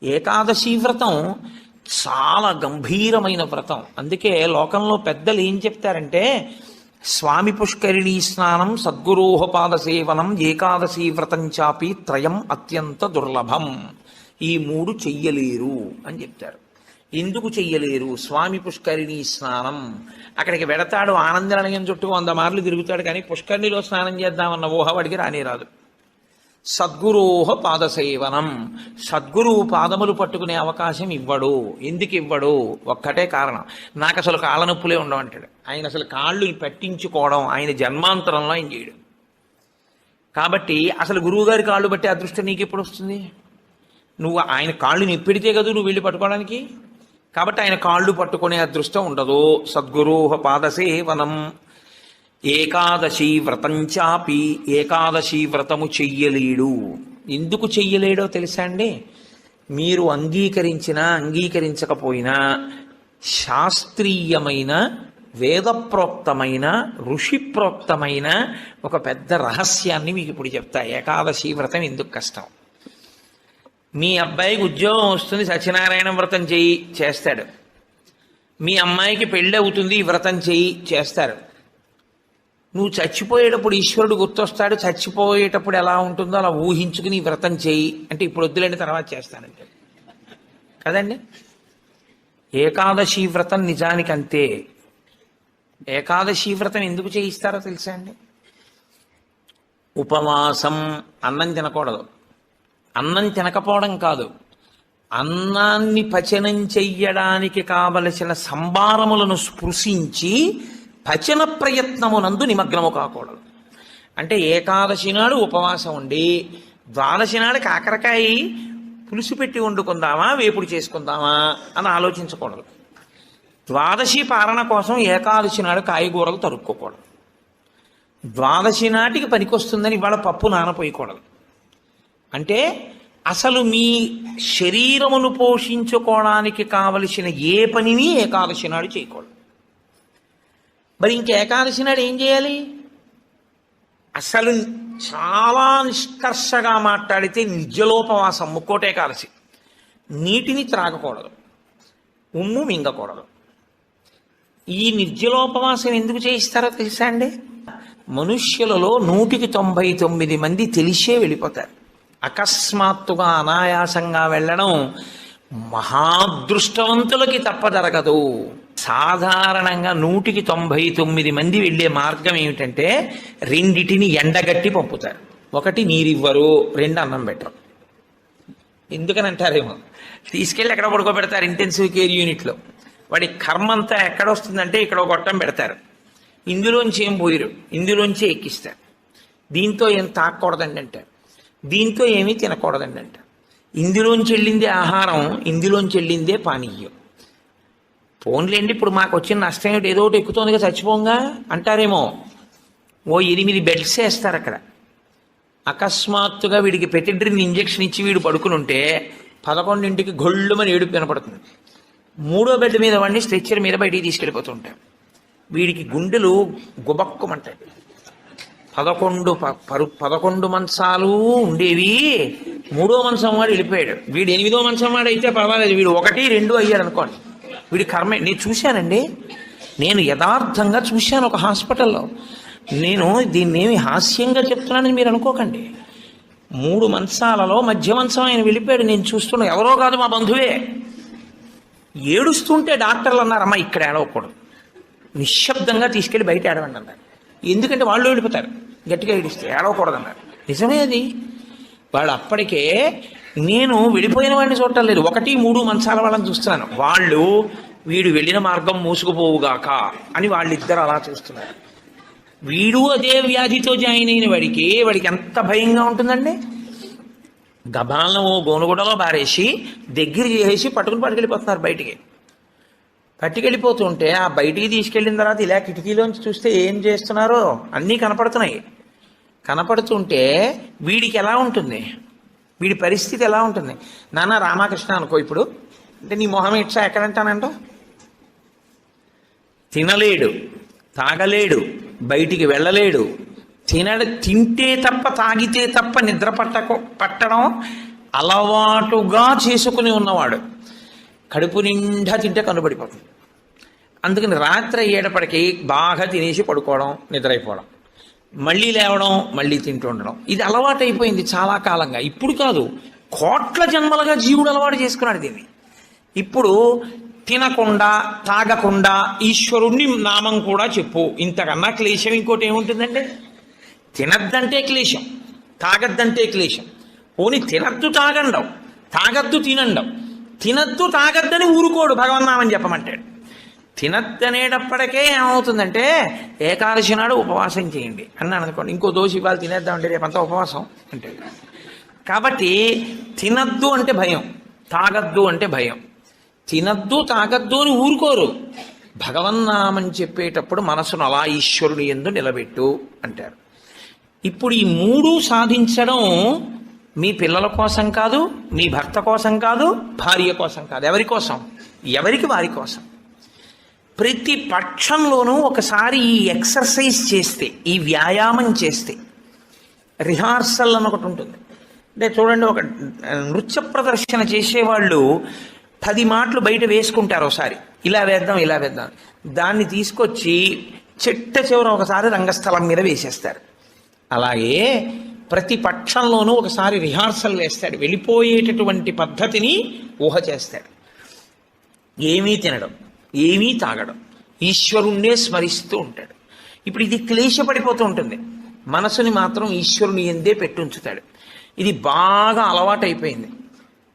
ఏకాదశి వ్రతం చాలా గంభీరమైన వ్రతం. అందుకే లోకంలో పెద్దలు ఏం చెప్తారంటే, స్వామి పుష్కరిణీ స్నానం, సద్గురోహపాద సేవనం, ఏకాదశి వ్రతం చాపి త్రయం అత్యంత దుర్లభం. ఈ మూడు చెయ్యలేరు అని చెప్తారు. ఎందుకు చెయ్యలేరు? స్వామి పుష్కరిణీ స్నానం, అక్కడికి వెడతాడు, ఆనందనిలయం చుట్టూ 100 మార్లు తిరుగుతాడు, కానీ పుష్కరిణిలో స్నానం చేద్దామన్న ఊహ వాడికి రానే రాదు. సద్గురోహ పాదసేవనం, సద్గురువు పాదములు పట్టుకునే అవకాశం ఇవ్వడు. ఎందుకు ఇవ్వడు? ఒక్కటే కారణం, నాకు అసలు కాళ్ళ నొప్పులే ఉండవంటాడు. ఆయన అసలు కాళ్ళు పట్టించుకోవడం ఆయన జన్మాంతరంలో ఆయన చేయడు. కాబట్టి అసలు గురువుగారి కాళ్ళు బట్టి అదృష్టం నీకు ఎప్పుడు వస్తుంది? నువ్వు ఆయన కాళ్ళు నిప్పెడితే కదా నువ్వు వెళ్ళి పట్టుకోవడానికి. కాబట్టి ఆయన కాళ్ళు పట్టుకునే అదృష్టం ఉండదు. సద్గురోహ పాదసేవనం. ఏకాదశి వ్రతం చాపి, ఏకాదశి వ్రతము చెయ్యలేడు. ఎందుకు చెయ్యలేడో తెలుసా అండి? మీరు అంగీకరించినా అంగీకరించకపోయినా శాస్త్రీయమైన, వేదప్రోక్తమైన, ఋషిప్రోక్తమైన ఒక పెద్ద రహస్యాన్ని మీకు ఇప్పుడు చెప్తా. ఏకాదశి వ్రతం ఎందుకు కష్టం? మీ అబ్బాయికి ఉద్యోగం వస్తుంది, సత్యనారాయణ వ్రతం చెయ్యి, చేస్తాడు. మీ అమ్మాయికి పెళ్ళి అవుతుంది, ఈ వ్రతం చెయ్యి, చేస్తారు. నువ్వు చచ్చిపోయేటప్పుడు ఈశ్వరుడు గుర్తొస్తాడు, చచ్చిపోయేటప్పుడు ఎలా ఉంటుందో అలా ఊహించుకుని వ్రతం చేయి అంటే, ఇప్పుడు వద్దులేండి తర్వాత చేస్తానంటే కదండి. ఏకాదశి వ్రతం నిజానికి అంతే. ఏకాదశి వ్రతం ఎందుకు చేయిస్తారో తెలుసా అండి? ఉపవాసం, అన్నం తినకూడదు. అన్నం తినకపోవడం కాదు, అన్నాన్ని పచనం చెయ్యడానికి కావలసిన సంభారములను స్పృశించి పచన ప్రయత్నమునందు నిమగ్నము కాకూడదు. అంటే ఏకాదశి నాడు ఉపవాసం ఉండి ద్వాదశి నాడు కాకరకాయ పులుసు పెట్టి వండుకుందామా, వేపుడు చేసుకుందామా అని ఆలోచించకూడదు. ద్వాదశి పారణ కోసం ఏకాదశి నాడు కాయగూరలు తరుక్కోకూడదు. ద్వాదశి నాటికి పనికొస్తుందని ఇవాళ పప్పు నానపోయకూడదు. అంటే అసలు మీ శరీరమును పోషించుకోవడానికి కావలసిన ఏ పనిని ఏకాదశి నాడు చేయకూడదు. మరి ఇంక ఏకాదశి నాడు ఏం చేయాలి? అసలు చాలా నిష్కర్షగా మాట్లాడితే నిర్జలోపవాసం, ముక్కోటి ఏకాదశి. నీటిని త్రాగకూడదు, ఉమ్ము మింగకూడదు. ఈ నిర్జలోపవాసం ఎందుకు చేయిస్తారో తెలుసా అండి? మనుష్యులలో 199 మంది తెలిసే వెళ్ళిపోతారు. అకస్మాత్తుగా అనాయాసంగా వెళ్ళడం మహాదృష్టవంతులకి తప్ప జరగదు. సాధారణంగా 199 మంది వెళ్ళే మార్గం ఏమిటంటే, రెండిటిని ఎండగట్టి పంపుతారు. ఒకటి నీరివ్వరు, 2 అన్నం పెట్టరు. ఎందుకని అంటారేమో, తీసుకెళ్ళి ఎక్కడ పడుకోబెడతారు ఇంటెన్సివ్ కేర్ యూనిట్లో. వాడి కర్మ అంతా ఎక్కడొస్తుందంటే ఇక్కడ ఒక గొట్టం పెడతారు, ఇందులోంచి ఏం పోయిరు, ఇందులోంచి ఎక్కిస్తారు. దీంతో ఏం తాకూడదండి అంటారు, దీంతో ఏమీ తినకూడదండి అంటారు. ఇందులోంచి వెళ్ళిందే ఆహారం, ఇందులోంచి వెళ్ళిందే పానీయం. పోన్లేండి, ఇప్పుడు మాకు వచ్చిన నష్టం ఏమిటి, ఏదో ఒకటి ఎక్కుతోందిగా చచ్చిపోంగా అంటారేమో. ఓ 8 బెడ్స్ వేస్తారు అక్కడ. అకస్మాత్తుగా వీడికి పెటిడ్రిన్ ఇంజెక్షన్ ఇచ్చి వీడు పడుకుని ఉంటే 11ంటికి గొళ్ళుమని ఏడుపు వినపడుతుంది. 3వ బెడ్ మీద వాడిని స్ట్రెచ్చర్ మీద బయటికి తీసుకెళ్ళిపోతుంటారు. వీడికి గుండెలు గుబక్కుమంటాయి. 11 మంచాలు ఉండేవి, 3వ మంచం వాడు వెళ్ళిపోయాడు. వీడు 8వ మంచం వాడు అయితే పర్వాలేదు, వీడు 1, 2 అయ్యాడు అనుకోండి. వీడి కర్మే. నేను చూశానండి, నేను యథార్థంగా చూశాను ఒక హాస్పిటల్లో. నేను దీన్ని ఏమి హాస్యంగా చెప్తున్నానని మీరు అనుకోకండి. 3 మంచాలలో మధ్య మంచం ఆయన వెళ్ళిపోయాడు. నేను చూస్తున్నా, ఎవరో కాదు మా బంధువే. ఏడుస్తుంటే డాక్టర్లు అన్నారు, అమ్మ ఇక్కడ ఏడవకూడదు, నిశ్శబ్దంగా తీసుకెళ్ళి బయట ఏడవండి అన్నారు. ఎందుకంటే వాళ్ళు వెళ్ళిపోతారు, గట్టిగా ఏడిస్తే ఏడవకూడదు అన్నారు. నిజమే అది. వాళ్ళు అప్పటికే, నేను వెళ్ళిపోయిన వాడిని చూడటం లేదు, 1, 3 మంచాల వాళ్ళని చూస్తున్నాను. వాళ్ళు వీడు వెళ్ళిన మార్గం మూసుకుపోవుగాక అని వాళ్ళిద్దరు అలా చూస్తున్నారు. వీడు అదే వ్యాధితో జాయిన్ అయిన వాడికి ఎంత భయంగా ఉంటుందండి. గబాలను గోనుగుడలో బారేసి దగ్గర చేసి పట్టుకెళ్ళిపోతున్నారు బయటికి. పట్టుకెళ్ళిపోతుంటే ఆ బయటికి తీసుకెళ్ళిన తర్వాత ఇలా కిటికీలోంచి చూస్తే ఏం చేస్తున్నారో అన్నీ కనపడుతున్నాయి. కనపడుతుంటే వీడికి ఎలా ఉంటుంది, వీడి పరిస్థితి ఎలా ఉంటుంది? నాన్న రామకృష్ణ అనుకో ఇప్పుడు, అంటే నీ మొహం ఇట్లా ఎక్కడంటానంట, తినలేడు, తాగలేడు, బయటికి వెళ్ళలేడు, తింటే తప్ప తాగితే తప్ప నిద్ర పట్టడం అలవాటుగా చేసుకుని ఉన్నవాడు కడుపు నిండా తింటే కనుబడిపోతుంది. అందుకని రాత్రి అయ్యేటప్పటికి బాగా తినేసి పడుకోవడం, నిద్రైపోవడం, మళ్ళీ లేవడం, మళ్ళీ తింటూ ఉండడం, ఇది అలవాటు అయిపోయింది చాలా కాలంగా. ఇప్పుడు కాదు, కోట్ల జన్మలుగా జీవుడు అలవాటు చేసుకున్నాడు దీన్ని. ఇప్పుడు తినకుండా తాగకుండా ఈశ్వరుణ్ణి నామం కూడా చెప్పు, ఇంతకన్నా క్లేశం ఇంకోటి ఏముంటుందండి? తినద్దంటే క్లేశం, తాగద్దంటే క్లేశం. పోని తినద్దు తాగండవు, తాగద్దు తినండవు. తినద్దు తాగద్దని ఊరుకోడు భగవన్నామని చెప్పమంటాడు. తినద్దనేటప్పటికే ఏమవుతుందంటే ఏకాదశి నాడు ఉపవాసం చేయండి అన్నాను అనుకోండి, ఇంకో దోశ ఇవాళ తినేద్దామంటే రేపంతా ఉపవాసం అంటే. కాబట్టి తినద్దు అంటే భయం, తాగద్దు అంటే భయం. తినద్దు తాగద్దు అని ఊరుకోరు. భగవన్నామని చెప్పేటప్పుడు మనసును అలా ఈశ్వరుని యందు నిలబెట్టు అంటారు. ఇప్పుడు ఈ మూడు సాధించడం మీ పిల్లల కోసం కాదు, మీ భర్త కోసం కాదు, భార్య కోసం కాదు. ఎవరి కోసం? ఎవరికి వారి కోసం. ప్రతి పక్షంలోనూ ఒకసారి ఈ ఎక్సర్సైజ్ చేస్తే, ఈ వ్యాయామం చేస్తే, రిహార్సల్ అని ఒకటి ఉంటుంది. అంటే చూడండి, ఒక నృత్య ప్రదర్శన చేసేవాళ్ళు 10 మాటలు బయట వేసుకుంటారు ఒకసారి, ఇలా వేద్దాం ఇలా వేద్దాం. దాన్ని తీసుకొచ్చి చిట్ట చివర ఒకసారి రంగస్థలం మీద వేసేస్తారు. అలాగే ప్రతి పక్షంలోనూ ఒకసారి రిహార్సల్ వేస్తాడు, వెళ్ళిపోయేటటువంటి పద్ధతిని ఊహ చేస్తాడు. ఏమీ తినడం, ఏమీ తాగడం, ఈశ్వరుణ్ణే స్మరిస్తూ ఉంటాడు. ఇప్పుడు ఇది క్లేశపడిపోతూ ఉంటుంది, మనసుని మాత్రం ఈశ్వరుని ఎందే పెట్టుంచుతాడు. ఇది బాగా అలవాటైపోయింది.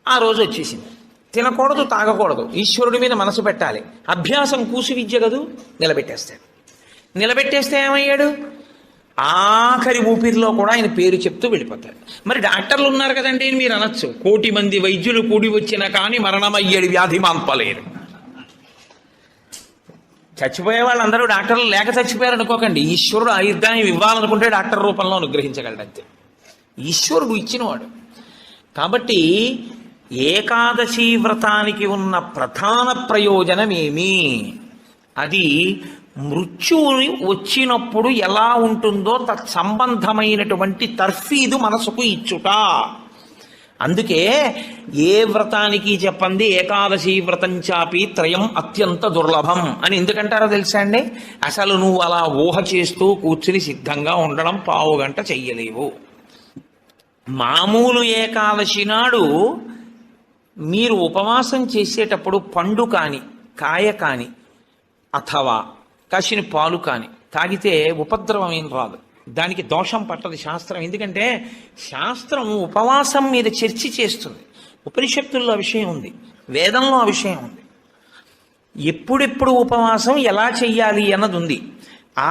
ఆ రోజు వచ్చేసింది, తినకూడదు తాగకూడదు, ఈశ్వరుడి మీద మనసు పెట్టాలి. అభ్యాసం కూసు విద్య కదూ, నిలబెట్టేస్తాడు. నిలబెట్టేస్తే ఏమయ్యాడు? ఆఖరి ఊపిరిలో కూడా ఆయన పేరు చెప్తూ వెళ్ళిపోతాడు. మరి డాక్టర్లు ఉన్నారు కదండి మీరు అనొచ్చు, 1,000,000 మంది వైద్యులు కూడి వచ్చినా కానీ మరణమయ్యేడు వ్యాధి మాన్పలేరు. చచ్చిపోయే వాళ్ళందరూ డాక్టర్లు లేక చచ్చిపోయారు అనుకోకండి. ఈశ్వరుడు ఆయుర్దాయం ఇవ్వాలనుకుంటే డాక్టర్ రూపంలో అనుగ్రహించగలడంతే, ఈశ్వరుడు ఇచ్చినవాడు. కాబట్టి ఏకాదశి వ్రతానికి ఉన్న ప్రధాన ప్రయోజనమేమి? అది మృత్యువుని వచ్చినప్పుడు ఎలా ఉంటుందో తత్సంబంధమైనటువంటి తర్ఫీదు మనసుకు ఇచ్చుట. అందుకే ఏ వ్రతానికి చెప్పండి ఏకాదశి వ్రతం చాపి త్రయం అత్యంత దుర్లభం అని ఎందుకంటారో తెలుసా అండి? అసలు నువ్వు అలా ఊహ చేస్తూ కూర్చుని సిద్ధంగా ఉండడం పావుగంట చెయ్యలేవు. మామూలు ఏకాదశి నాడు మీరు ఉపవాసం చేసేటప్పుడు పండు కాని, కాయ కాని, అథవా కాసిన పాలు కాని తాగితే ఉపద్రవం ఏం రాదు, దానికి దోషం పట్టదు శాస్త్రం. ఎందుకంటే శాస్త్రం ఉపవాసం మీద చర్చ చేస్తుంది. ఉపనిషత్తుల్లో ఆ విషయం ఉంది, వేదంలో ఆ విషయం ఉంది. ఎప్పుడెప్పుడు ఉపవాసం ఎలా చెయ్యాలి అన్నది ఉంది.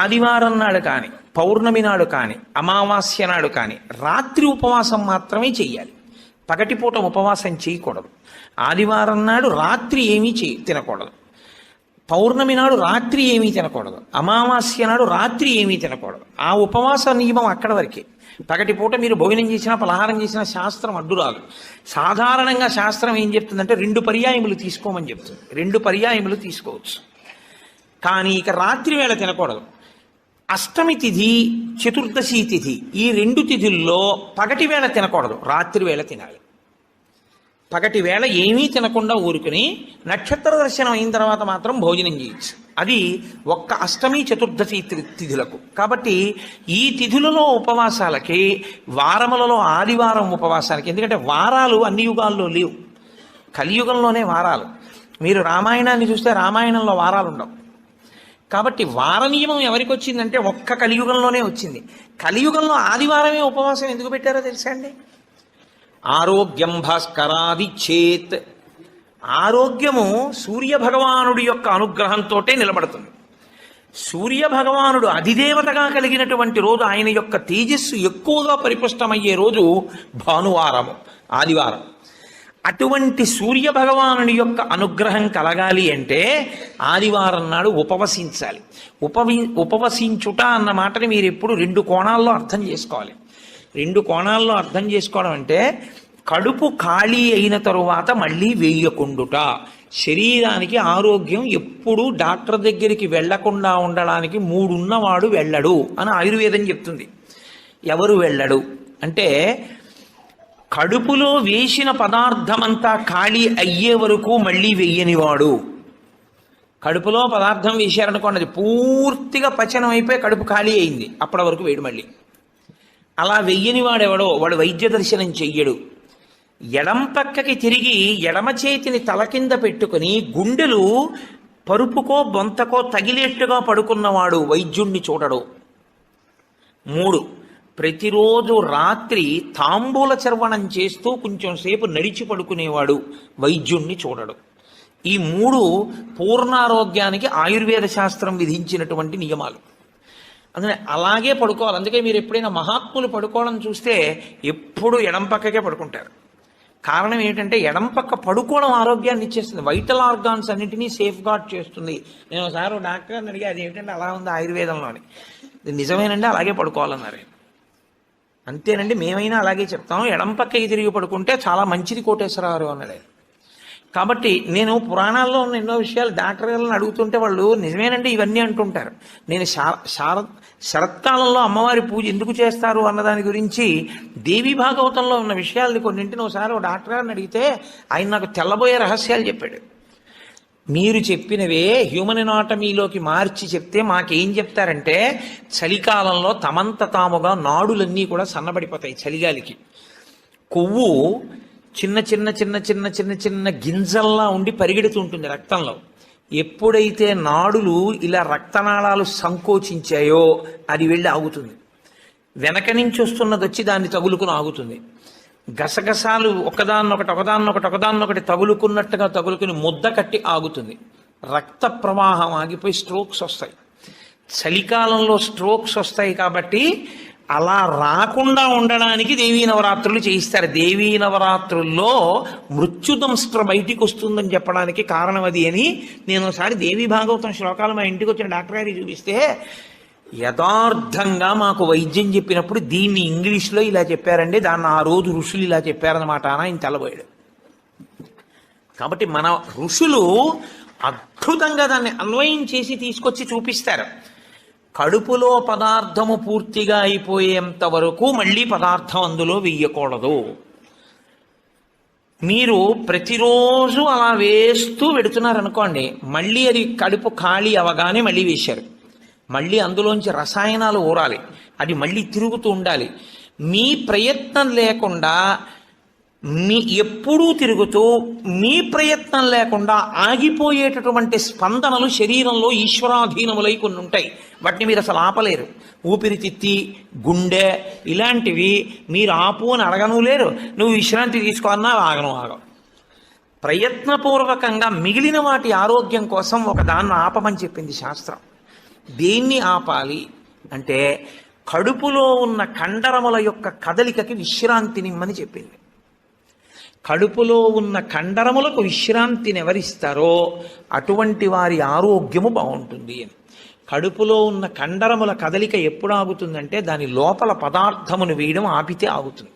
ఆదివారం నాడు కానీ, పౌర్ణమి నాడు కానీ, అమావాస్య నాడు కానీ రాత్రి ఉపవాసం మాత్రమే చెయ్యాలి. పగటిపూట ఉపవాసం చేయకూడదు. ఆదివారం నాడు రాత్రి ఏమీ తినకూడదు. పౌర్ణమి నాడు రాత్రి ఏమీ తినకూడదు. అమావాస్య నాడు రాత్రి ఏమీ తినకూడదు. ఆ ఉపవాస నియమం అక్కడ వరకే. పగటిపూట మీరు భోజనం చేసినా పలహారం చేసినా శాస్త్రం అడ్డు రాదు. సాధారణంగా శాస్త్రం ఏం చెప్తుందంటే 2 పర్యాయములు తీసుకోమని చెప్తుంది. 2 పర్యాయములు తీసుకోవచ్చు. కానీ ఇక రాత్రి వేళ తినకూడదు. అష్టమి తిథి, చతుర్దశి తిథి, ఈ 2 తిథుల్లో పగటి వేళ తినకూడదు, రాత్రి వేళ తినాలి. పగటి వేళ ఏమీ తినకుండా ఊరుకుని నక్షత్ర దర్శనం అయిన తర్వాత మాత్రం భోజనం చేయొచ్చు. అది ఒక్క అష్టమి చతుర్దశి తిథులకు. కాబట్టి ఈ తిథులలో ఉపవాసాలకి, వారములలో ఆదివారం ఉపవాసాలకి, ఎందుకంటే వారాలు అన్ని యుగాల్లో లేవు, కలియుగంలోనే వారాలు. మీరు రామాయణాన్ని చూస్తే రామాయణంలో వారాలు ఉండవు. కాబట్టి వార నియమం ఎవరికి వచ్చిందంటే ఒక్క కలియుగంలోనే వచ్చింది. కలియుగంలో ఆదివారమే ఉపవాసం ఎందుకు పెట్టారో తెలుసా అండి? ఆరోగ్యం భాస్కరాది చేత్, ఆరోగ్యము సూర్య భగవానుడి యొక్క అనుగ్రహంతో నిలబడుతుంది. సూర్య భగవానుడు అధిదేవతగా కలిగినటువంటి రోజు, ఆయన యొక్క తేజస్సు ఎక్కువగా పరిపుష్టమయ్యే రోజు భానువారము, ఆదివారం. అటువంటి సూర్య భగవానుని యొక్క అనుగ్రహం కలగాలి అంటే ఆదివారం నాడు ఉపవసించాలి. ఉపవసించుట అన్న మాటని మీరు ఎప్పుడు 2 కోణాల్లో అర్థం చేసుకోవాలి. 2 కోణాల్లో అర్థం చేసుకోవడం అంటే కడుపు ఖాళీ అయిన తరువాత మళ్ళీ వేయకుండుట. శరీరానికి ఆరోగ్యం ఎప్పుడు డాక్టర్ దగ్గరికి వెళ్లకుండా ఉండడానికి 3 ఉన్నవాడు వెళ్ళడు అని ఆయుర్వేదం చెప్తుంది. ఎవరు వెళ్ళడు అంటే కడుపులో వేసిన పదార్థమంతా ఖాళీ అయ్యే వరకు మళ్ళీ వెయ్యనివాడు. కడుపులో పదార్థం వేశారనుకోండి, అది పూర్తిగా పచనం అయిపోయి కడుపు ఖాళీ అయింది, అప్పటి వరకు వేయడు మళ్ళీ. అలా వెయ్యని వాడెవడో వాడు వైద్య దర్శనం చెయ్యడు. ఎడం పక్కకి తిరిగి ఎడమ చేతిని తల కింద పెట్టుకుని గుండెలు పరుపుకో బొంతకో తగిలేట్టుగా పడుకున్నవాడు వైద్యుణ్ణి చూడడు. 3, ప్రతిరోజు రాత్రి తాంబూల చర్వణం చేస్తూ కొంచెం సేపు నడిచి పడుకునేవాడు వైద్యుణ్ణి చూడడు. ఈ 3 పూర్ణారోగ్యానికి ఆయుర్వేద శాస్త్రం విధించినటువంటి నియమాలు. అందుకని అలాగే పడుకోవాలి. అందుకే మీరు ఎప్పుడైనా మహాత్ములు పడుకోవడం చూస్తే ఎప్పుడు ఎడం పక్కకే పడుకుంటారు. కారణం ఏంటంటే ఎడం పక్క పడుకోవడం ఆరోగ్యాన్ని ఇచ్చేస్తుంది, వైటల్ ఆర్గాన్స్ అన్నింటినీ సేఫ్ గార్డ్ చేస్తుంది. నేను ఒకసారి డాక్టర్ని అడిగి అది ఏంటంటే అలా ఉంది ఆయుర్వేదంలోని. నిజమేనండి, అలాగే పడుకోవాలన్నారు. అంతేనండి, మేమైనా అలాగే చెప్తాం, ఎడం పక్కకి తిరిగి పడుకుంటే చాలా మంచిది కోటేశ్వరరావు అన్నది. కాబట్టి నేను పురాణాల్లో ఉన్న ఎన్నో విషయాలు డాక్టర్ గారిని అడుగుతుంటే వాళ్ళు నిజమేనండి ఇవన్నీ అంటుంటారు. నేను శరత్కాలంలో అమ్మవారి పూజ ఎందుకు చేస్తారు అన్నదాని గురించి దేవీ భాగవతంలో ఉన్న విషయాల్ని కొన్నింటిని ఒకసారి ఒక డాక్టర్ గారిని అడిగితే ఆయన నాకు తెల్లబోయే రహస్యాలు చెప్పాడు. మీరు చెప్పినవే హ్యూమన్ ఎనాటమీలోకి మార్చి చెప్తే మాకేం చెప్తారంటే, చలికాలంలో తమంత తాముగా నాడులన్నీ కూడా సన్నబడిపోతాయి చలిగాలికి. కొవ్వు చిన్న చిన్న చిన్న చిన్న చిన్న చిన్న గింజల్లా ఉండి పరిగెడుతుంటుంది రక్తంలో. ఎప్పుడైతే నాడులు ఇలా రక్తనాళాలు సంకోచించాయో అది వెళ్ళి ఆగుతుంది. వెనక నుంచి వస్తున్నది వచ్చి దాన్ని తగులుకుని ఆగుతుంది. గసగసాలు ఒకదాన్నొకటి తగులుకున్నట్టుగా తగులుకుని ముద్ద కట్టి ఆగుతుంది. రక్త ప్రవాహం ఆగిపోయి స్ట్రోక్స్ వస్తాయి. చలికాలంలో స్ట్రోక్స్ వస్తాయి కాబట్టి అలా రాకుండా ఉండడానికి దేవీ నవరాత్రులు చేయిస్తారు. దేవీ నవరాత్రుల్లో మృత్యుదంస్ట్ర బయటికి వస్తుందని చెప్పడానికి కారణం అది అని నేను ఒకసారి దేవీ భాగవతం శ్లోకాలు మా ఇంటికి వచ్చిన డాక్టర్ గారికి చూపిస్తే యథార్థంగా మాకు వైద్యం చెప్పినప్పుడు దీన్ని ఇంగ్లీష్లో ఇలా చెప్పారండి, దాన్ని ఆ రోజు ఋషులు ఇలా చెప్పారనమాట అని ఆయన తెల్లబోయాడు. కాబట్టి మన ఋషులు అద్భుతంగా దాన్ని అన్వయం చేసి తీసుకొచ్చి చూపిస్తారు. కడుపులో పదార్థము పూర్తిగా అయిపోయేంత వరకు మళ్ళీ పదార్థం అందులో వెయ్యకూడదు. మీరు ప్రతిరోజు అలా వేస్తూ పెడుతున్నారనుకోండి, మళ్ళీ అది కడుపు ఖాళీ అవగానే మళ్ళీ వేశారు. మళ్ళీ అందులోంచి రసాయనాలు ఊరాలి, అది మళ్ళీ తిరుగుతూ ఉండాలి. మీ ప్రయత్నం లేకుండా ఎప్పుడూ తిరుగుతూ మీ ప్రయత్నం లేకుండా ఆగిపోయేటటువంటి స్పందనలు శరీరంలో ఈశ్వరాధీనములై కొన్ని ఉంటాయి. వాటిని మీరు అసలు ఆపలేరు. ఊపిరితిత్తి, గుండె ఇలాంటివి మీరు ఆపు అని అడగను లేరు. నువ్వు విశ్రాంతి తీసుకోవాలన్నా ఆగవు. ప్రయత్నపూర్వకంగా మిగిలిన వాటి ఆరోగ్యం కోసం ఒక దాన్ని ఆపమని చెప్పింది శాస్త్రం. దేన్ని ఆపాలి అంటే కడుపులో ఉన్న కండరముల యొక్క కదలికకి విశ్రాంతినిమ్మని చెప్పింది. కడుపులో ఉన్న కండరములకు విశ్రాంతిని ఎవరిస్తారో అటువంటి వారి ఆరోగ్యము బాగుంటుంది అని. కడుపులో ఉన్న కండరముల కదలిక ఎప్పుడు ఆగుతుందంటే దాని లోపల పదార్థమును వేయడం ఆపితే ఆగుతుంది.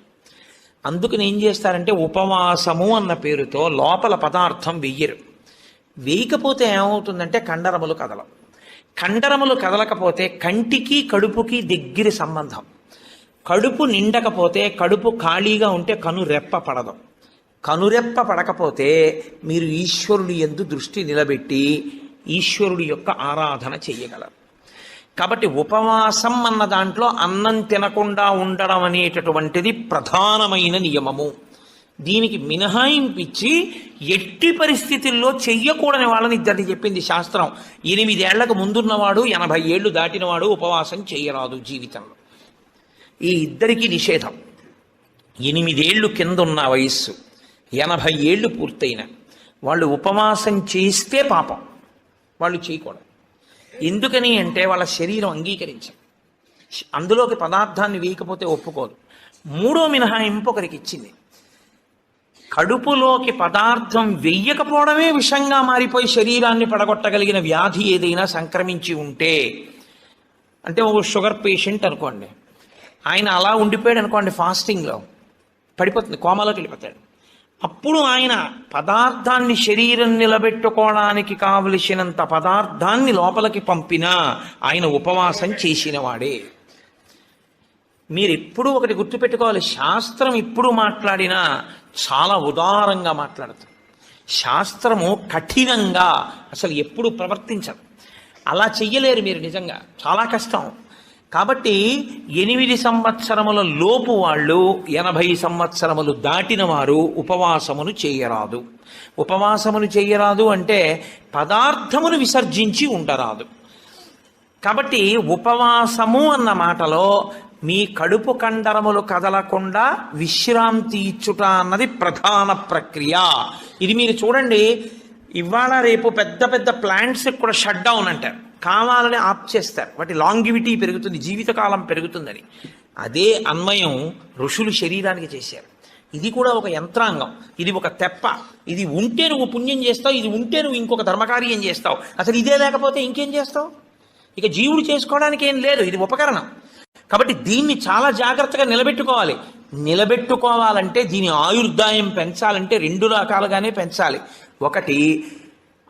అందుకని ఏం చేస్తారంటే ఉపవాసము అన్న పేరుతో లోపల పదార్థం వెయ్యరు. వేయకపోతే ఏమవుతుందంటే కండరములు కదలవు. కండరములు కదలకపోతే కంటికి కడుపుకి దగ్గర సంబంధం. కడుపు నిండకపోతే, కడుపు ఖాళీగా ఉంటే కనురెప్ప పడదు. కనురెప్ప పడకపోతే మీరు ఈశ్వరుడి యందు దృష్టి నిలబెట్టి ఈశ్వరుడి యొక్క ఆరాధన చెయ్యగలరు. కాబట్టి ఉపవాసం అన్న దాంట్లో అన్నం తినకుండా ఉండడం అనేటటువంటిది ప్రధానమైన నియమము. దీనికి మినహాయింపిచ్చి ఎట్టి పరిస్థితుల్లో చెయ్యకూడని వాళ్ళని ఇద్దరిని చెప్పింది శాస్త్రం. 8 ఏళ్లకు ముందున్నవాడు 80 ఏళ్ళు దాటినవాడు ఉపవాసం చేయరాదు జీవితంలో. ఈ ఇద్దరికి నిషేధం. 8 ఏళ్ళు కింద ఉన్న వయస్సు, 80 ఏళ్ళు పూర్తయిన వాళ్ళు ఉపవాసం చేస్తే పాపం, వాళ్ళు చేయకూడదు. ఎందుకని అంటే వాళ్ళ శరీరం అంగీకరించదు, అందులోకి పదార్థాన్ని వేయకపోతే ఒప్పుకోదు. 3వ మినహాయింపు ఒకరికి ఇచ్చింది. కడుపులోకి పదార్థం వెయ్యకపోవడమే విషంగా మారిపోయి శరీరాన్ని పడగొట్టగలిగిన వ్యాధి ఏదైనా సంక్రమించి ఉంటే, అంటే ఒక షుగర్ పేషెంట్ అనుకోండి, ఆయన అలా ఉండిపోయాడు అనుకోండి, ఫాస్టింగ్లో పడిపోతుంది, కోమాలోకి వెళ్ళిపోతాడు. అప్పుడు ఆయన పదార్థాన్ని శరీరం నిలబెట్టుకోవడానికి కావలసినంత పదార్థాన్ని లోపలికి పంపినా ఆయన ఉపవాసం చేసిన వాడే. మీరు ఎప్పుడూ ఒకటి గుర్తుపెట్టుకోవాలి, శాస్త్రం ఎప్పుడు మాట్లాడినా చాలా ఉదారంగా మాట్లాడుతుంది. శాస్త్రము కఠినంగా అసలు ఎప్పుడు ప్రవర్తించదు. అలా చెయ్యలేరు మీరు, నిజంగా చాలా కష్టం. కాబట్టి 8 సంవత్సరముల లోపు వాళ్ళు 80 సంవత్సరములు దాటిన వారు ఉపవాసమును చేయరాదు. ఉపవాసమును చేయరాదు అంటే పదార్థమును విసర్జించి ఉండరాదు. కాబట్టి ఉపవాసము అన్న మాటలో మీ కడుపు కండరములు కదలకుండా విశ్రాంతి ఇచ్చుట అన్నది ప్రధాన ప్రక్రియ. ఇది మీరు చూడండి, ఇవాళ రేపు పెద్ద పెద్ద ప్లాంట్స్ కూడా షట్ డౌన్ అంటారు, కావాలని ఆప్ చేస్తారు. వాటి లాంగివిటీ పెరుగుతుంది, జీవితకాలం పెరుగుతుందని. అదే అన్వయం ఋషులు శరీరానికి చేశారు. ఇది కూడా ఒక యంత్రాంగం, ఇది ఒక తెప్ప. ఇది ఉంటే నువ్వు పుణ్యం చేస్తావు, ఇది ఉంటే నువ్వు ఇంకొక ధర్మకార్యం చేస్తావు. అసలు ఇదే లేకపోతే ఇంకేం చేస్తావు? ఇక జీవుడు చేసుకోవడానికి ఏం లేదు, ఇది ఉపకరణం. కాబట్టి దీన్ని చాలా జాగ్రత్తగా నిలబెట్టుకోవాలి. నిలబెట్టుకోవాలంటే దీని ఆయుర్దాయం పెంచాలంటే 2 రకాలుగానే పెంచాలి. ఒకటి,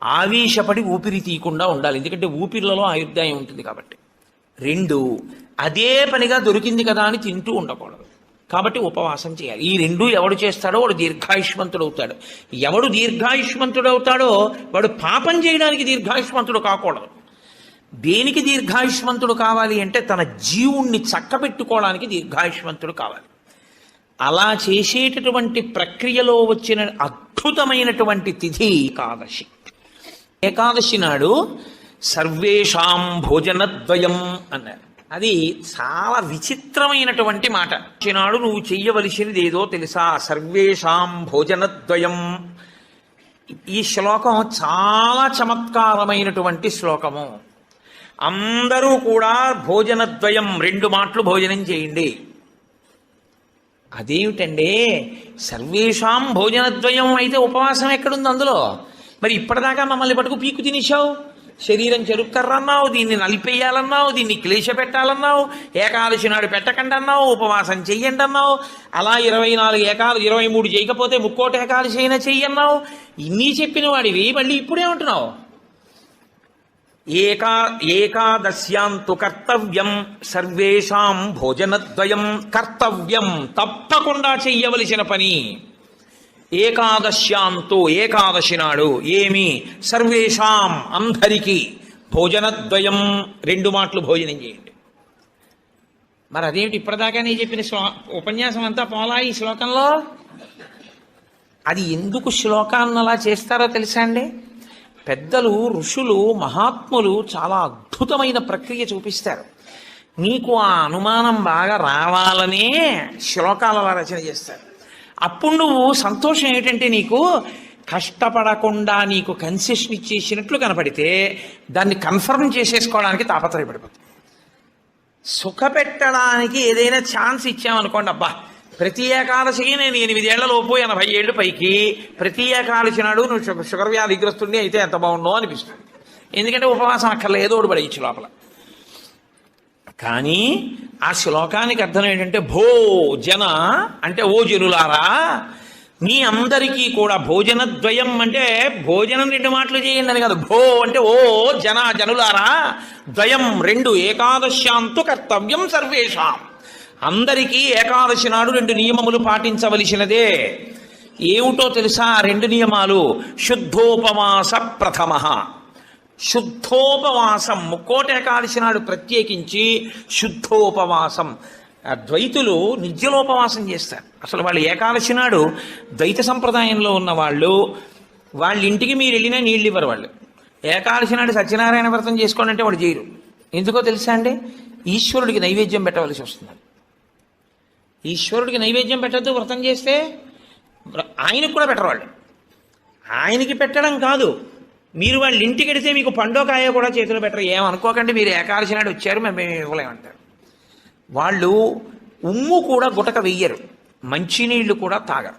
ఆవేశపడి ఊపిరి తీయకుండా ఉండాలి, ఎందుకంటే ఊపిరిలలో ఆయుర్దాయం ఉంటుంది కాబట్టి. 2, అదే పనిగా దొరికింది కదా అని తింటూ ఉండకూడదు, కాబట్టి ఉపవాసం చేయాలి. ఈ 2 ఎవడు చేస్తాడో వాడు దీర్ఘాయుష్మంతుడు అవుతాడు. ఎవడు దీర్ఘాయుష్మంతుడు అవుతాడో వాడు పాపం చేయడానికి దీర్ఘాయుష్మంతుడు కాకూడదు. దేనికి దీర్ఘాయుష్మంతుడు కావాలి అంటే తన జీవుణ్ణి చక్కబెట్టుకోవడానికి దీర్ఘాయుష్మంతుడు కావాలి. అలా చేసేటటువంటి ప్రక్రియలో వచ్చిన అద్భుతమైనటువంటి తిథి ఏకాదశి. ఏకాదశి నాడు సర్వేషాం భోజనద్వయం అన్నారు. అది చాలా విచిత్రమైనటువంటి మాట. నాడు నువ్వు చెయ్యవలసినది ఏదో తెలుసా? సర్వేషాం భోజనద్వయం. ఈ శ్లోకం చాలా చమత్కారమైనటువంటి శ్లోకము. అందరూ కూడా భోజనద్వయం, 2 మాటలు భోజనం చేయండి. అదేమిటండి, సర్వేషాం భోజనద్వయం అయితే ఉపవాసం ఎక్కడుంది అందులో? మరి ఇప్పటిదాకా మమ్మల్ని పట్టుకు పీకు తినేశావు, శరీరం చెరుక్కర్రన్నావు, దీన్ని నలిపేయాలన్నావు, దీన్ని క్లేశ పెట్టాలన్నావు, ఏకాదశి నాడు పెట్టకండి అన్నావు, ఉపవాసం చెయ్యండి అన్నావు, అలా 24 ఏకాదశి 23 చేయకపోతే 3 ఏకాదశి అయినా చెయ్యన్నావు. ఇన్ని చెప్పిన వాడివి మళ్ళీ ఇప్పుడేమంటున్నావు? ఏకాదశ్యాంతు కర్తవ్యం సర్వేషాం భోజనద్వయం. కర్తవ్యం, తప్పకుండా చెయ్యవలసిన పని. ఏకాదశ్యాంతు, ఏకాదశి నాడు ఏమి? సర్వేషాం, అందరికీ. భోజనద్వయం, 2 మాటలు భోజనం చేయండి. మరి అదేమిటి ఇప్పటిదాకా నేను చెప్పిన ఉపన్యాసం అంతా పోలా ఈ శ్లోకంలో? అది ఎందుకు శ్లోకాన్ని అలా చేస్తారో తెలుసా అండి? పెద్దలు, ఋషులు, మహాత్ములు చాలా అద్భుతమైన ప్రక్రియ చూపిస్తారు. నీకు ఆ అనుమానం బాగా రావాలనే శ్లోకాల రచన చేస్తారు. అప్పుడు నువ్వు సంతోషం ఏంటంటే నీకు కష్టపడకుండా నీకు కన్సెషన్ ఇచ్చేసినట్లు కనపడితే దాన్ని కన్ఫర్మ్ చేసేసుకోవడానికి తాపత్రయపడిపోతుంది. సుఖపెట్టడానికి ఏదైనా ఛాన్స్ ఇచ్చామనుకోండి, అబ్బా ప్రతి ఏకాదశికి నేను 8 ఏళ్లలోపు 80 ఏళ్ళు పైకి ప్రతి ఏకాదశి నాడు నువ్వు షుగర్ వ్యాధిగ్రస్తుడిని అయితే ఎంత బాగుండో అనిపిస్తుంది. ఎందుకంటే ఉపవాసం అక్కర్లేదు, ఏదో ఒకటి పడేయచ్చు లోపల. కానీ ఆ శ్లోకానికి అర్థం ఏంటంటే భోజన అంటే ఓ జనులారా, మీ అందరికీ కూడా భోజనద్వయం అంటే భోజనం 2 మాటలు చేయండి అని కాదు. భో అంటే ఓ జనులారా, ద్వయం 2, ఏకాదశ్యాంతు కర్తవ్యం సర్వేషాం. అందరికీ ఏకాదశి నాడు 2 నియమములు పాటించవలసినదే. ఏమిటో తెలుసా 2 నియమాలు? శుద్ధోపవాస ప్రథమ. శుద్ధోపవాసం, 3 ఏకాదశి నాడు ప్రత్యేకించి శుద్ధోపవాసం. ద్వైతులు నిర్జలోపవాసం చేస్తారు. అసలు వాళ్ళు ఏకాదశి నాడు ద్వైత సంప్రదాయంలో ఉన్న వాళ్ళు, వాళ్ళ ఇంటికి మీరు వెళ్ళినా నీళ్ళు ఇవ్వరు వాళ్ళు. ఏకాదశి నాడు సత్యనారాయణ వ్రతం చేసుకోండి అంటే వాడు చేయరు. ఎందుకో తెలుసా అండి? ఈశ్వరుడికి నైవేద్యం పెట్టవలసి వస్తుంది. ఈశ్వరుడికి నైవేద్యం పెట్టద్దు వ్రతం చేస్తే, ఆయనకు కూడా పెట్టరు వాళ్ళు. ఆయనకి పెట్టడం కాదు, మీరు వాళ్ళ ఇంటికి వెడితే మీకు పండో కాయో కూడా చేతిలో పెట్టరు. ఏమనుకోకండి, మీరు ఏకాదశి నాడు వచ్చారు మేము ఇవ్వలేమంటారు. వాళ్ళు ఉమ్ము కూడా గుటక వెయ్యరు, మంచినీళ్లు కూడా తాగరు.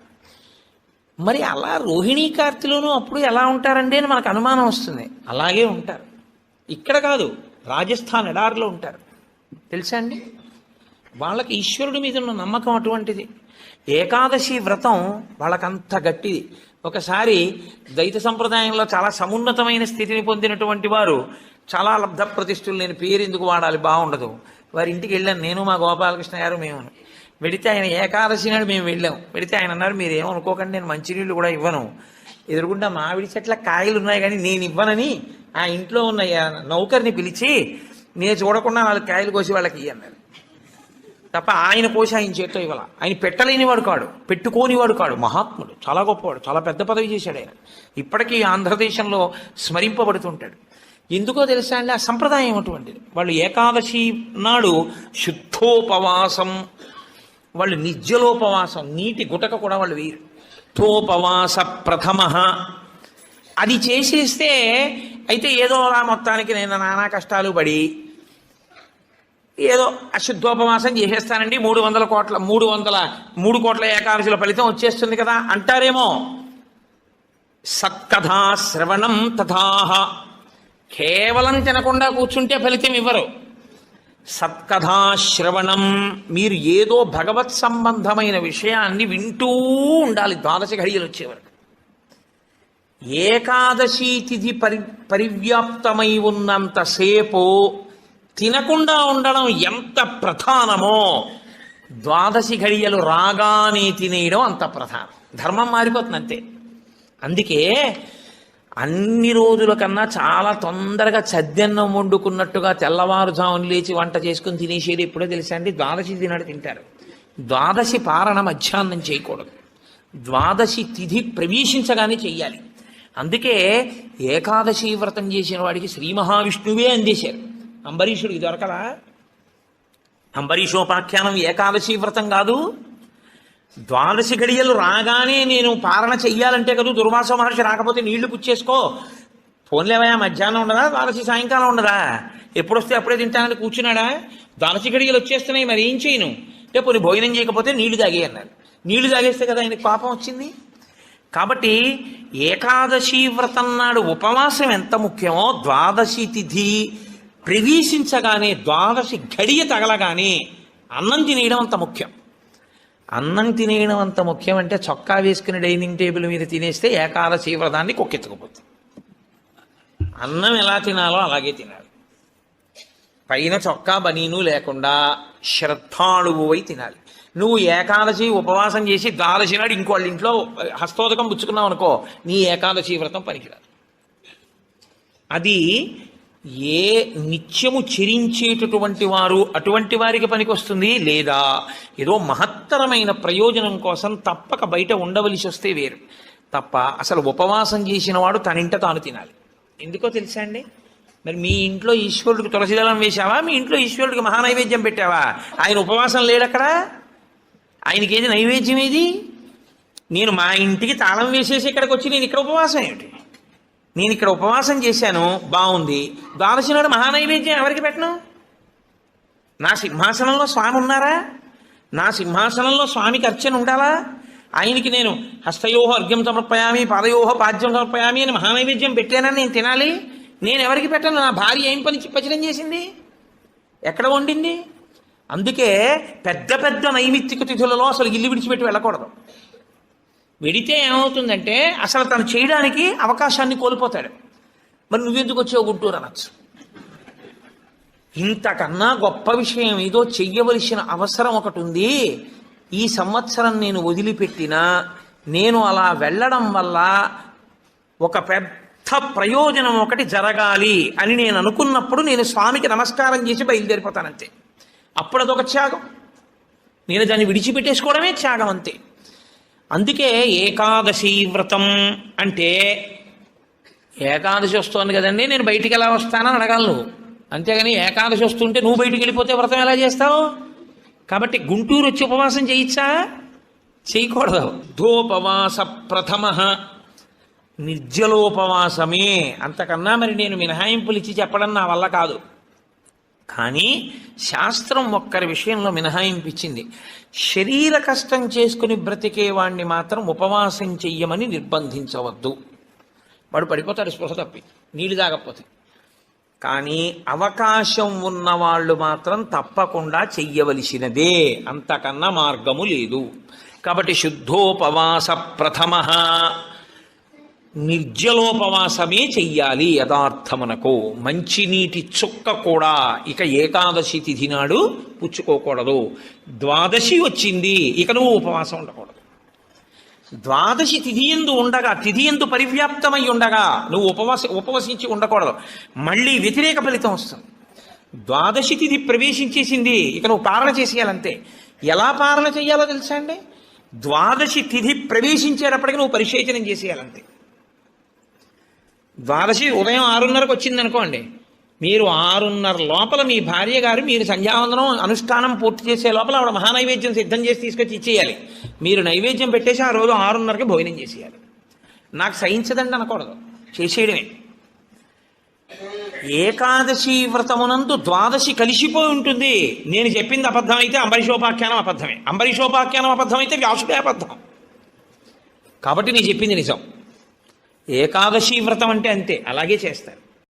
మరి అలా రోహిణీ కార్తెలోనూ అప్పుడు ఎలా ఉంటారండి అని మనకు అనుమానం వస్తుంది. అలాగే ఉంటారు. ఇక్కడ కాదు, రాజస్థాన్ ఎడారిలో ఉంటారు. తెలుసా అండి? వాళ్ళకి ఈశ్వరుడి మీద ఉన్న నమ్మకం అటువంటిది. ఏకాదశి వ్రతం వాళ్ళకంత గట్టిది. ఒకసారి ద్వైత సంప్రదాయంలో చాలా సమున్నతమైన స్థితిని పొందినటువంటి వారు చాలా లబ్ధ ప్రతిష్ఠులు, నేను పేరు ఎందుకు వాడాలి, బాగుండదు. వారి ఇంటికి వెళ్ళాను నేను, మా గోపాలకృష్ణ గారు, మేము. వెడితే ఆయన ఏకాదశి నాడు మేము వెళ్ళాం. వెడితే ఆయన అన్నారు, మీరు ఏమనుకోకండి, నేను మంచినీళ్ళు కూడా ఇవ్వను, ఎదురుగుండా మామిడి చెట్ల కాయలు ఉన్నాయి కానీ నేను ఇవ్వనని ఆ ఇంట్లో ఉన్న నౌకర్ని పిలిచి, నేను చూడకుండా 4 కాయలు కోసి వాళ్ళకి అన్నారు. తప్ప ఆయన కోసి ఆయన చేతితో ఇవ్వాల. ఆయన పెట్టలేనివాడు కాడు, పెట్టుకోనివాడు కాడు, మహాత్ముడు, చాలా గొప్పవాడు, చాలా పెద్ద పదవి చేశాడు ఆయన. ఇప్పటికీ ఆంధ్రదేశంలో స్మరింపబడుతుంటాడు. ఎందుకో తెలుసా అండి, ఆ సంప్రదాయం అటువంటిది. వాళ్ళు ఏకాదశి నాడు శుద్ధోపవాసం, వాళ్ళు నిర్జలోపవాసం, నీటి గుటక కూడా వాళ్ళు వీరు. థోపవాస ప్రథమ అది చేసేస్తే అయితే ఏదో అలా మొత్తానికి నేను నానా కష్టాలు పడి ఏదో అశుద్ధోపవాసం చేసేస్తానండి, 3 కోట్ల ఏకాదశుల ఫలితం వచ్చేస్తుంది కదా అంటారేమో. సత్కథా శ్రవణం తథాహ, కేవలం తినకుండా కూర్చుంటే ఫలితం ఇవ్వరు. సత్కథా శ్రవణం, మీరు ఏదో భగవత్ సంబంధమైన విషయాన్ని వింటూ ఉండాలి 12 ఘడియలు వచ్చే వరకు. ఏకాదశి తిథి పరివ్యాప్తమై ఉన్నంతసేపు తినకుండా ఉండడం ఎంత ప్రధానమో 12 ఘడియలు రాగానే తినేయడం అంత ప్రధానం. ధర్మం మారిపోతుంది అంతే. అందుకే అన్ని రోజుల కన్నా చాలా తొందరగా చద్దన్నం వండుకున్నట్టుగా తెల్లవారుజామున లేచి వంట చేసుకుని తినేసేది ఎప్పుడో తెలుసా అండి, 12 తినాడు తింటారు. 12 పారణ మధ్యాహ్నం చేయకూడదు, 12 తిథి ప్రవేశించగానే చెయ్యాలి. అందుకే ఏకాదశి వ్రతం చేసిన వాడికి శ్రీ మహావిష్ణువే అందేశారు. అంబరీషుడికి దొరకలా? అంబరీషోపాఖ్యానం ఏకాదశి వ్రతం కాదు. 12 ఘడియలు రాగానే నేను పారణ చెయ్యాలంటే కదా, దుర్వాస మహర్షి రాకపోతే నీళ్లు పుచ్చేసుకో, ఫోన్లేవయా మధ్యాహ్నం ఉండదా, 12 సాయంకాలం ఉండదా, ఎప్పుడొస్తే అప్పుడే తింటానని కూర్చున్నాడా? 12 ఘడియలు వచ్చేస్తున్నాయి, మరి ఏం చేయను అంటే పోనీ భోజనం చేయకపోతే నీళ్లు తాగే అన్నారు. నీళ్లు తాగేస్తే కదా ఆయనకి పాపం వచ్చింది. కాబట్టి ఏకాదశి వ్రతం నాడు ఉపవాసం ఎంత ముఖ్యమో 12 తిథి ప్రవేశించగానే 12 ఘడియ తగలగానే అన్నం తినేయడం అంత ముఖ్యం. అన్నం తినేయడం అంత ముఖ్యం అంటే చొక్కా వేసుకుని డైనింగ్ టేబుల్ మీద తినేస్తే ఏకాదశి వ్రతాన్ని కొక్కెత్తుకుపోతుంది. అన్నం ఎలా తినాలో అలాగే తినాలి. పైన చొక్కా బనీను లేకుండా శ్రద్ధాళువు అయి తినాలి. నువ్వు ఏకాదశి ఉపవాసం చేసి 12 నాడు ఇంకోళ్ళ ఇంట్లో హస్తోదకం పుచ్చుకున్నావు అనుకో, నీ ఏకాదశి వ్రతం పనికిరాదు. అది ఏ నిత్యము చెరించేటటువంటి వారు అటువంటి వారికి పనికొస్తుంది, లేదా ఏదో మహత్తరమైన ప్రయోజనం కోసం తప్పక బయట ఉండవలసి వస్తే వేరు. తప్ప అసలు ఉపవాసం చేసిన వాడు తనింట తాను తినాలి. ఎందుకో తెలుసా అండి, మరి మీ ఇంట్లో ఈశ్వరుడికి తులసిదళం వేశావా, మీ ఇంట్లో ఈశ్వరుడికి మహానైవేద్యం పెట్టావా? ఆయన ఉపవాసం లేడక్కడ, ఆయనకి ఏది నైవేద్యం ఏది? నేను మా ఇంటికి తాళం వేసేసి ఇక్కడికి వచ్చి నేను ఇక్కడ ఉపవాసం ఏమిటి? నేను ఇక్కడ ఉపవాసం చేశాను, బాగుంది, 12 నాడు మహానైవేద్యం ఎవరికి పెట్టను? నా సింహాసనంలో స్వామి ఉన్నారా? నా సింహాసనంలో స్వామికి అర్చన ఉండాలా? ఆయనకి నేను హస్తయోహ అర్ఘ్యం సమర్పయామి, పాదయోహ పాద్యం సమర్పయామి అని మహానైవేద్యం పెట్టానని నేను తినాలి. నేను ఎవరికి పెట్టను? నా భార్య ఏం పచనం చేసింది, ఎక్కడ వండింది? అందుకే పెద్ద పెద్ద నైమిత్తిక తిథులలో అసలు ఇల్లు విడిచిపెట్టి వెళ్ళకూడదు. వెడితే ఏమవుతుందంటే అసలు తను చేయడానికి అవకాశాన్ని కోల్పోతాడు. మరి నువ్వెందుకు వచ్చావు గుంటూరు అనొచ్చు. ఇంతకన్నా గొప్ప విషయం ఏదో చెయ్యవలసిన అవసరం ఒకటి ఉంది. ఈ సంవత్సరం నేను వదిలిపెట్టినా నేను అలా వెళ్ళడం వల్ల ఒక పెద్ద ప్రయోజనం ఒకటి జరగాలి అని నేను అనుకున్నప్పుడు నేను స్వామికి నమస్కారం చేసి బయలుదేరిపోతానంతే. అప్పుడు అదొక త్యాగం. నేను దాన్ని విడిచిపెట్టేసుకోవడమే త్యాగం అంతే. అందుకే ఏకాదశి వ్రతం అంటే, ఏకాదశి వస్తోంది కదండి నేను బయటికి ఎలా వస్తానని అడగాలి నువ్వు. అంతేగాని ఏకాదశి వస్తుంటే నువ్వు బయటికి వెళ్ళిపోతే వ్రతం ఎలా చేస్తావు? కాబట్టి గుంటూరు వచ్చి ఉపవాసం చేయొచ్చా? చేయకూడదు. ధోపవాస ప్రథమ, నిర్జలోపవాసమే. అంతకన్నా మరి నేను మినహాయింపులు ఇచ్చి చెప్పడం నా వల్ల కాదు. కానీ శాస్త్రం ఒక్కరి విషయంలో మినహాయింపించింది. శరీర కష్టం చేసుకుని బ్రతికేవాణ్ణి మాత్రం ఉపవాసం చెయ్యమని నిర్బంధించవద్దు. వాడు పడిపోతాడు స్పృహ తప్పి, నీళ్ళు తాగకపోతే. కానీ అవకాశం ఉన్నవాళ్ళు మాత్రం తప్పకుండా చెయ్యవలసినదే, అంతకన్నా మార్గము లేదు. కాబట్టి శుద్ధోపవాస ప్రథమ, నిర్జలోపవాసమే చెయ్యాలి యథార్థమునకు. మంచినీటి చుక్క కూడా ఇక ఏకాదశి తిథి నాడు పుచ్చుకోకూడదు. ద్వాదశి వచ్చింది, ఇక నువ్వు ఉపవాసం ఉండకూడదు. ద్వాదశి తిథి యందు పరివ్యాప్తమై ఉండగా నువ్వు ఉపవసించి ఉండకూడదు. మళ్ళీ వ్యతిరేక ఫలితం వస్తుంది. ద్వాదశి తిథి ప్రవేశించేసింది, ఇక నువ్వు పాలన చేసేయాలంతే. ఎలా పాలన చేయాలో తెలుసా అండి? ద్వాదశి తిథి ప్రవేశించేటప్పటికి నువ్వు పరిశేచనం చేసేయాలంతే. ద్వాదశి ఉదయం 6:30కు వచ్చింది అనుకోండి, మీరు 6:30 లోపల మీ భార్య గారు మీరు సంధ్యావందనం అనుష్ఠానం పూర్తి చేసే లోపల ఆవిడ మహానైవేద్యం సిద్ధం చేసి తీసుకొచ్చి ఇచ్చేయాలి. మీరు నైవేద్యం పెట్టేసి ఆ రోజు 6:30కి భోజనం చేసేయాలి. నాకు సహించదండి అనకూడదు, చేసేయడమే. ఏకాదశి వ్రతమునందు ద్వాదశి కలిసిపోయి ఉంటుంది. నేను చెప్పింది అబద్ధం అయితే అంబరీషోపాఖ్యానం అబద్ధమే, అంబరీషోపాఖ్యానం అబద్ధం అయితే వ్యాసుడే అబద్ధం. కాబట్టి నేను చెప్పింది నిజం. ఏకాదశి వ్రతం అంటే అంతే, అలాగే చేస్తారు.